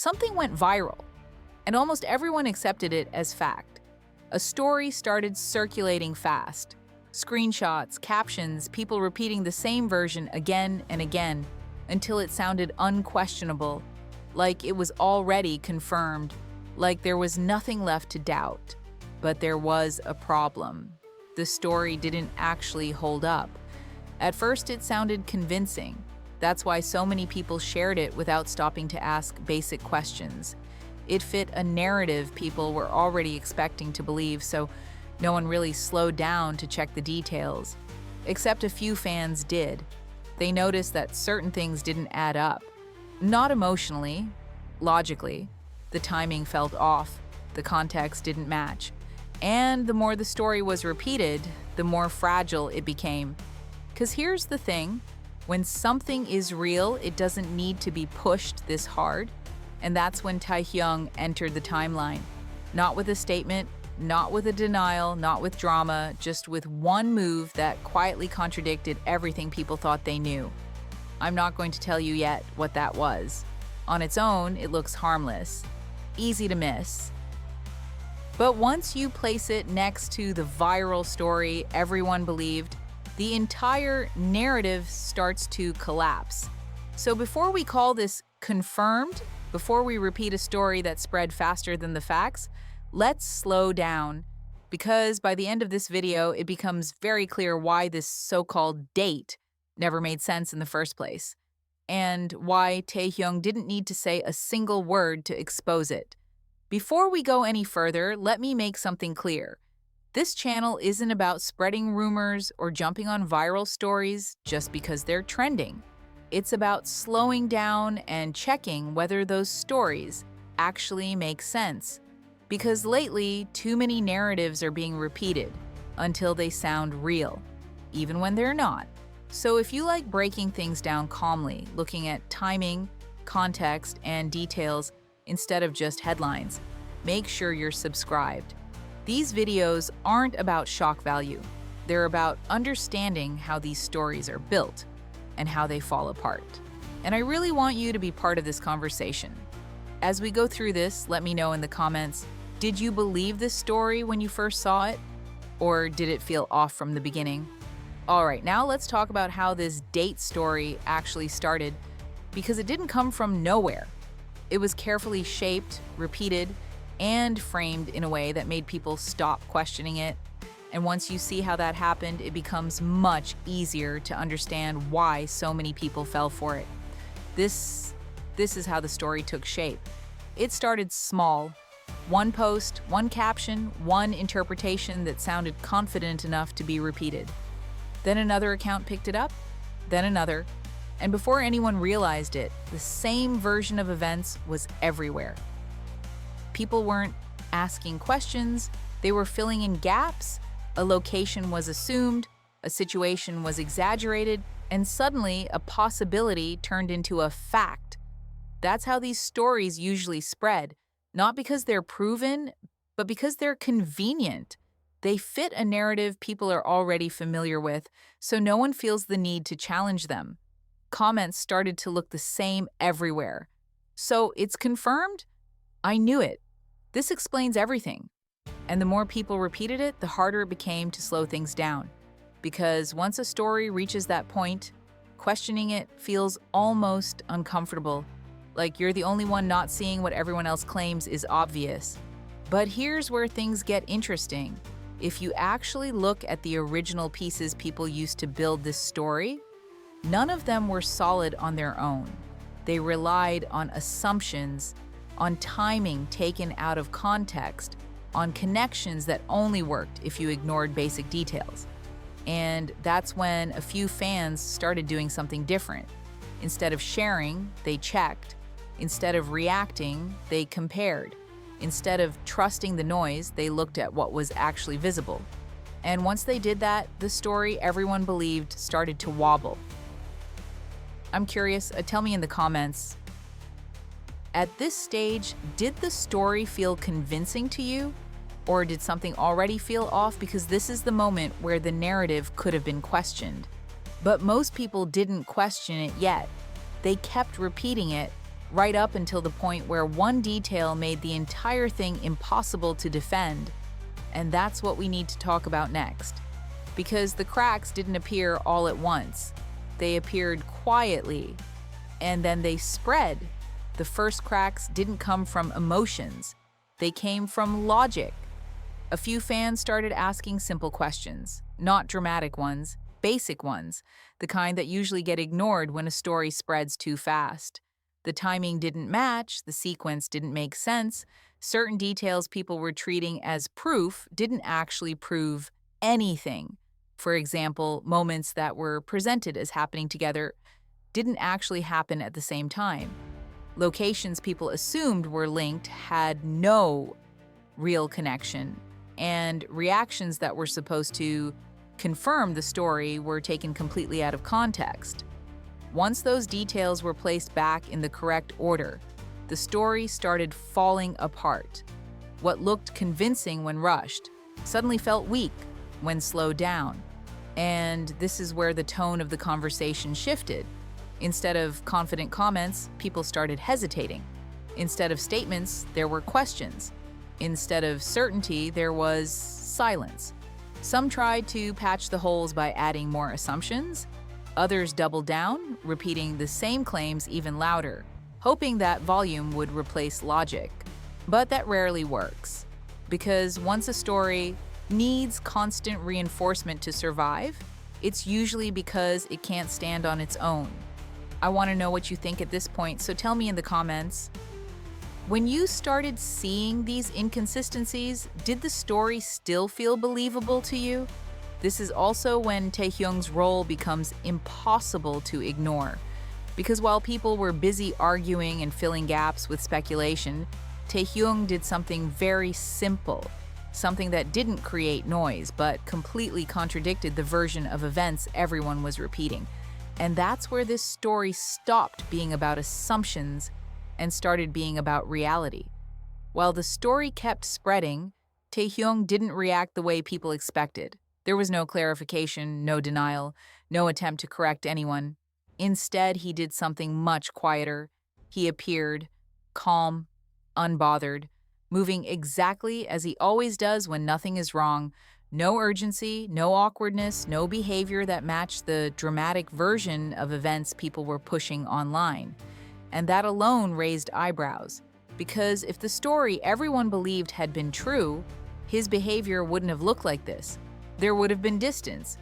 something went viral, and almost everyone accepted it as fact. A story started circulating fast. Screenshots, captions, people repeating the same version again and again until it sounded unquestionable, like it was already confirmed, like there was nothing left to doubt. But there was a problem. The story didn't actually hold up. At first, it sounded convincing. That's why so many people shared it without stopping to ask basic questions. It fit a narrative people were already expecting to believe, so no one really slowed down to check the details. Except a few fans did. They noticed that certain things didn't add up. Not emotionally, logically. The timing felt off, the context didn't match. And the more the story was repeated, the more fragile it became. 'Cause here's the thing, when something is real, it doesn't need to be pushed this hard. And that's when Taehyung entered the timeline. Not with a statement, not with a denial, not with drama, just with one move that quietly contradicted everything people thought they knew. I'm not going to tell you yet what that was. On its own, it looks harmless, easy to miss. But once you place it next to the viral story everyone believed, the entire narrative starts to collapse. So before we call this confirmed, before we repeat a story that spread faster than the facts, let's slow down, because by the end of this video, it becomes very clear why this so-called date never made sense in the first place, and why Taehyung didn't need to say a single word to expose it. Before we go any further, let me make something clear. This channel isn't about spreading rumors or jumping on viral stories just because they're trending. It's about slowing down and checking whether those stories actually make sense. Because lately, too many narratives are being repeated until they sound real, even when they're not. So if you like breaking things down calmly, looking at timing, context, and details instead of just headlines, make sure you're subscribed. These videos aren't about shock value. They're about understanding how these stories are built and how they fall apart. And I really want you to be part of this conversation. As we go through this, let me know in the comments, did you believe this story when you first saw it? Or did it feel off from the beginning? All right, now let's talk about how this date story actually started, because it didn't come from nowhere. It was carefully shaped, repeated, and framed in a way that made people stop questioning it. And once you see how that happened, it becomes much easier to understand why so many people fell for it. This is how the story took shape. It started small. One post, one caption, one interpretation that sounded confident enough to be repeated. Then another account picked it up, then another. And before anyone realized it, the same version of events was everywhere. People weren't asking questions, they were filling in gaps. A location was assumed, a situation was exaggerated, and suddenly a possibility turned into a fact. That's how these stories usually spread, not because they're proven, but because they're convenient. They fit a narrative people are already familiar with, so no one feels the need to challenge them. Comments started to look the same everywhere. So it's confirmed? I knew it. This explains everything. And the more people repeated it, the harder it became to slow things down. Because once a story reaches that point, questioning it feels almost uncomfortable. Like you're the only one not seeing what everyone else claims is obvious. But here's where things get interesting. If you actually look at the original pieces people used to build this story, none of them were solid on their own. They relied on assumptions, on timing taken out of context, on connections that only worked if you ignored basic details. And that's when a few fans started doing something different. Instead of sharing, they checked. Instead of reacting, they compared. Instead of trusting the noise, they looked at what was actually visible. And once they did that, the story everyone believed started to wobble. I'm curious, tell me in the comments, at this stage, did the story feel convincing to you? Or did something already feel off? Because this is the moment where the narrative could have been questioned. But most people didn't question it yet. They kept repeating it, right up until the point where one detail made the entire thing impossible to defend. And that's what we need to talk about next. Because the cracks didn't appear all at once. They appeared quietly, and then they spread. The first cracks didn't come from emotions. They came from logic. A few fans started asking simple questions, not dramatic ones, basic ones, the kind that usually get ignored when a story spreads too fast. The timing didn't match, the sequence didn't make sense, certain details people were treating as proof didn't actually prove anything. For example, moments that were presented as happening together didn't actually happen at the same time. Locations people assumed were linked had no real connection, and reactions that were supposed to confirm the story were taken completely out of context. Once those details were placed back in the correct order, the story started falling apart. What looked convincing when rushed suddenly felt weak when slowed down. And this is where the tone of the conversation shifted. Instead of confident comments, people started hesitating. Instead of statements, there were questions. Instead of certainty, there was silence. Some tried to patch the holes by adding more assumptions. Others doubled down, repeating the same claims even louder, hoping that volume would replace logic. But that rarely works, because once a story needs constant reinforcement to survive, it's usually because it can't stand on its own. I want to know what you think at this point, so tell me in the comments. When you started seeing these inconsistencies, did the story still feel believable to you? This is also when Taehyung's role becomes impossible to ignore. Because while people were busy arguing and filling gaps with speculation, Taehyung did something very simple. Something that didn't create noise, but completely contradicted the version of events everyone was repeating. And that's where this story stopped being about assumptions and started being about reality. While the story kept spreading, Taehyung didn't react the way people expected. There was no clarification, no denial, no attempt to correct anyone. Instead, he did something much quieter. He appeared calm, unbothered, moving exactly as he always does when nothing is wrong. No urgency, no awkwardness, no behavior that matched the dramatic version of events people were pushing online. And that alone raised eyebrows, because if the story everyone believed had been true, his behavior wouldn't have looked like this. There would have been distance,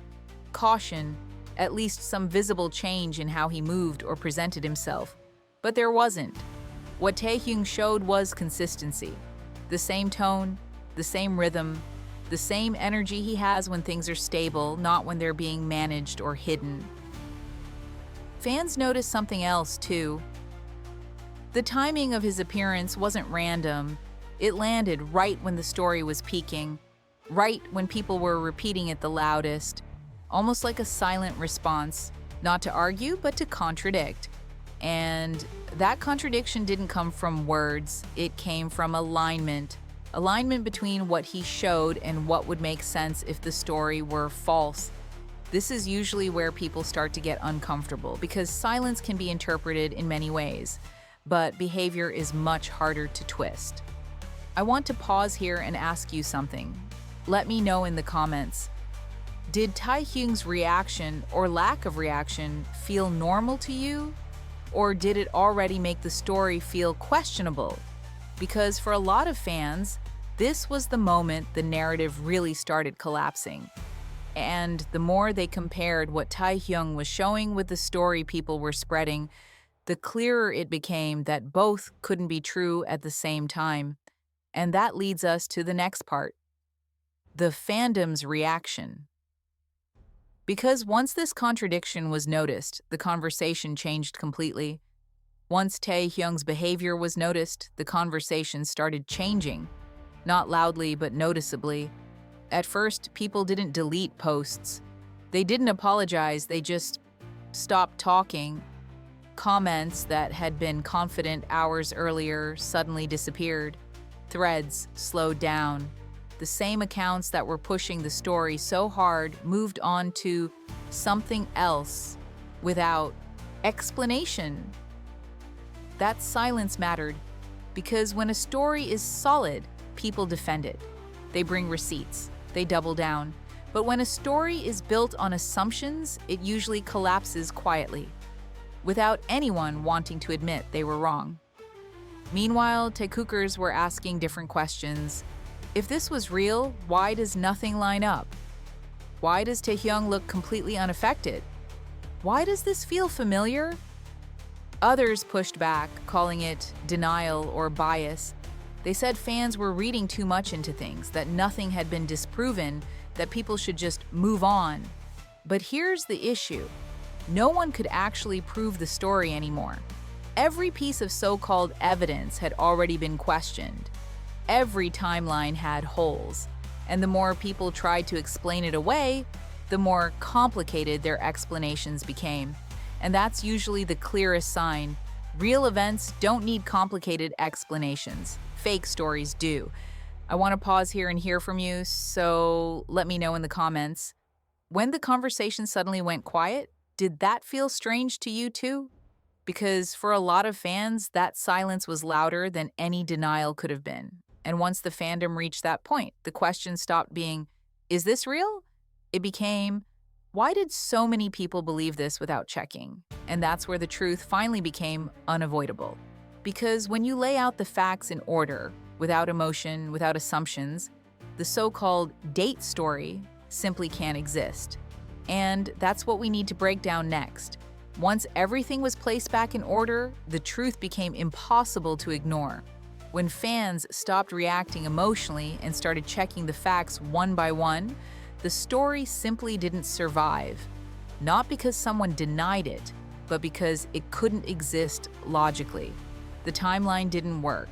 caution, at least some visible change in how he moved or presented himself. But there wasn't. What Taehyung showed was consistency. The same tone, the same rhythm, the same energy he has when things are stable, not when they're being managed or hidden. Fans noticed something else, too. The timing of his appearance wasn't random. It landed right when the story was peaking, right when people were repeating it the loudest, almost like a silent response, not to argue, but to contradict. And that contradiction didn't come from words, it came from alignment. Alignment between what he showed and what would make sense if the story were false. This is usually where people start to get uncomfortable, because silence can be interpreted in many ways, but behavior is much harder to twist. I want to pause here and ask you something. Let me know in the comments. Did Taehyung's reaction or lack of reaction feel normal to you? Or did it already make the story feel questionable? Because for a lot of fans, this was the moment the narrative really started collapsing. And the more they compared what Taehyung was showing with the story people were spreading, the clearer it became that both couldn't be true at the same time. And that leads us to the next part, the fandom's reaction. Because once this contradiction was noticed, the conversation changed completely. Once Taehyung's behavior was noticed, the conversation started changing, not loudly but noticeably. At first, people didn't delete posts. They didn't apologize, they just stopped talking. Comments that had been confident hours earlier suddenly disappeared. Threads slowed down. The same accounts that were pushing the story so hard moved on to something else without explanation. that silence mattered because when a story is solid, people defend it. They bring receipts, they double down. But when a story is built on assumptions, it usually collapses quietly, without anyone wanting to admit they were wrong. Meanwhile, taekookers were asking different questions. If this was real, why does nothing line up? Why does Taehyung look completely unaffected? Why does this feel familiar? Others pushed back, calling it denial or bias. They said fans were reading too much into things, that nothing had been disproven, that people should just move on. But here's the issue. No one could actually prove the story anymore. Every piece of so-called evidence had already been questioned. Every timeline had holes. And the more people tried to explain it away, the more complicated their explanations became. And that's usually the clearest sign. Real events don't need complicated explanations. Fake stories do. I want to pause here and hear from you, so let me know in the comments. When the conversation suddenly went quiet, did that feel strange to you too? Because for a lot of fans, that silence was louder than any denial could have been. And once the fandom reached that point, the question stopped being, is this real? It became, why did so many people believe this without checking? And that's where the truth finally became unavoidable. Because when you lay out the facts in order, without emotion, without assumptions, the so-called date story simply can't exist. And that's what we need to break down next. Once everything was placed back in order, the truth became impossible to ignore. When fans stopped reacting emotionally and started checking the facts one by one, the story simply didn't survive. Not because someone denied it, but because it couldn't exist logically. The timeline didn't work,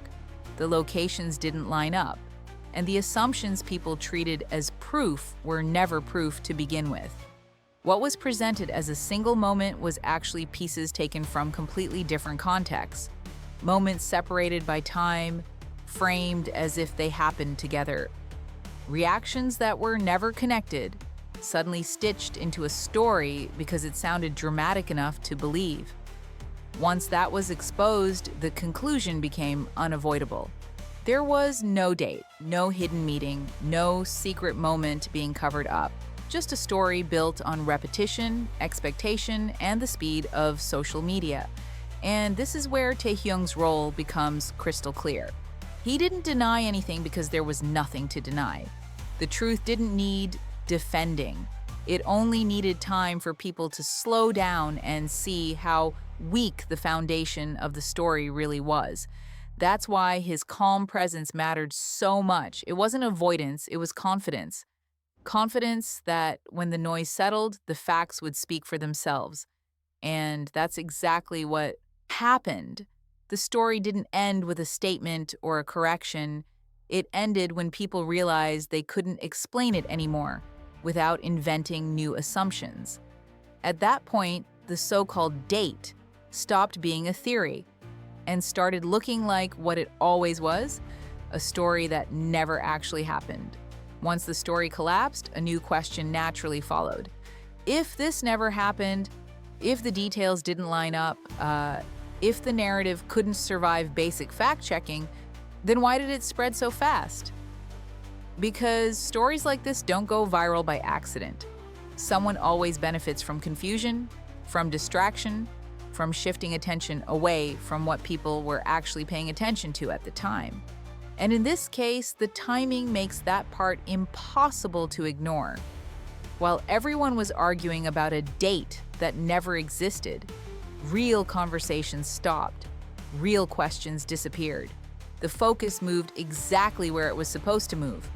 the locations didn't line up, and the assumptions people treated as proof were never proof to begin with. What was presented as a single moment was actually pieces taken from completely different contexts. Moments separated by time, framed as if they happened together. Reactions that were never connected, suddenly stitched into a story because it sounded dramatic enough to believe. Once that was exposed, the conclusion became unavoidable. There was no date, no hidden meeting, no secret moment being covered up. Just a story built on repetition, expectation, and the speed of social media. And this is where Taehyung's role becomes crystal clear. He didn't deny anything because there was nothing to deny. The truth didn't need defending. It only needed time for people to slow down and see how weak the foundation of the story really was. That's why his calm presence mattered so much. It wasn't avoidance, it was confidence. Confidence that when the noise settled, the facts would speak for themselves. And that's exactly what happened. The story didn't end with a statement or a correction. It ended when people realized they couldn't explain it anymore without inventing new assumptions. At that point, the so-called date stopped being a theory and started looking like what it always was, a story that never actually happened. Once the story collapsed, a new question naturally followed. If this never happened, if the details didn't line up, if the narrative couldn't survive basic fact-checking, then why did it spread so fast? Because stories like this don't go viral by accident. Someone always benefits from confusion, from distraction, from shifting attention away from what people were actually paying attention to at the time. And in this case, the timing makes that part impossible to ignore. While everyone was arguing about a date that never existed, real conversations stopped, real questions disappeared. The focus moved exactly where it was supposed to move,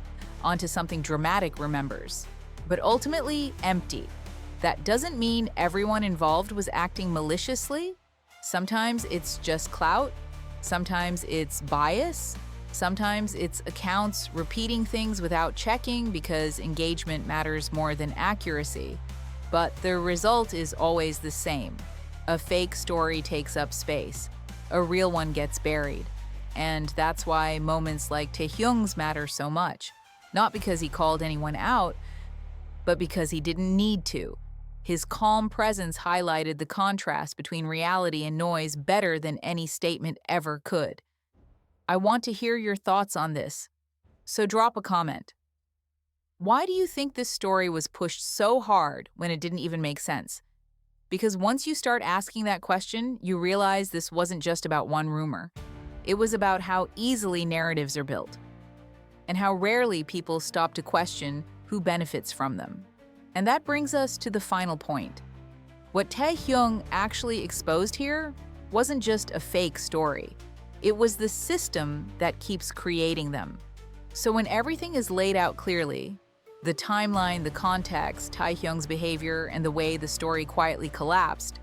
onto something dramatic remembers, but ultimately empty. That doesn't mean everyone involved was acting maliciously. Sometimes it's just clout, sometimes it's bias, sometimes it's accounts repeating things without checking because engagement matters more than accuracy. But the result is always the same. A fake story takes up space. A real one gets buried. And that's why moments like Taehyung's matter so much. Not because he called anyone out, but because he didn't need to. His calm presence highlighted the contrast between reality and noise better than any statement ever could. I want to hear your thoughts on this, so drop a comment. Why do you think this story was pushed so hard when it didn't even make sense? Because once you start asking that question, you realize this wasn't just about one rumor. It was about how easily narratives are built, and how rarely people stop to question who benefits from them. And that brings us to the final point. What Taehyung actually exposed here wasn't just a fake story. It was the system that keeps creating them. So when everything is laid out clearly, the timeline, the context, Taehyung's behavior, and the way the story quietly collapsed,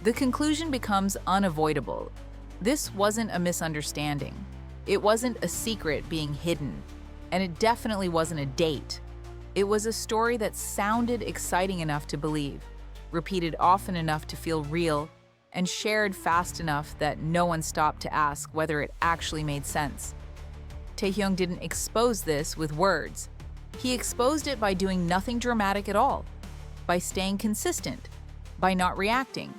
the conclusion becomes unavoidable. This wasn't a misunderstanding. It wasn't a secret being hidden. And it definitely wasn't a date. It was a story that sounded exciting enough to believe, repeated often enough to feel real, and shared fast enough that no one stopped to ask whether it actually made sense. Taehyung didn't expose this with words. He exposed it by doing nothing dramatic at all, by staying consistent, by not reacting,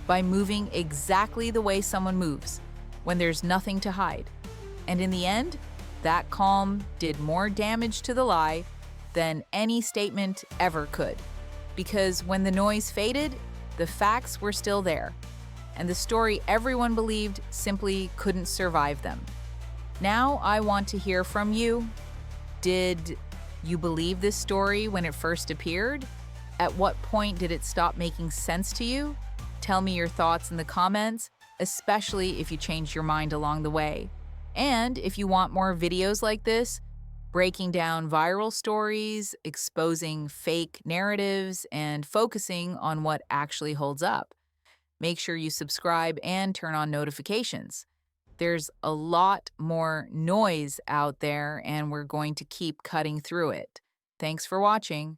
by moving exactly the way someone moves, when there's nothing to hide. And in the end, that calm did more damage to the lie than any statement ever could. Because when the noise faded, the facts were still there, and the story everyone believed simply couldn't survive them. Now I want to hear from you. Did you believe this story when it first appeared? At what point did it stop making sense to you? Tell me your thoughts in the comments, especially if you changed your mind along the way. And if you want more videos like this, breaking down viral stories, exposing fake narratives, and focusing on what actually holds up, make sure you subscribe and turn on notifications. There's a lot more noise out there, and we're going to keep cutting through it. Thanks for watching.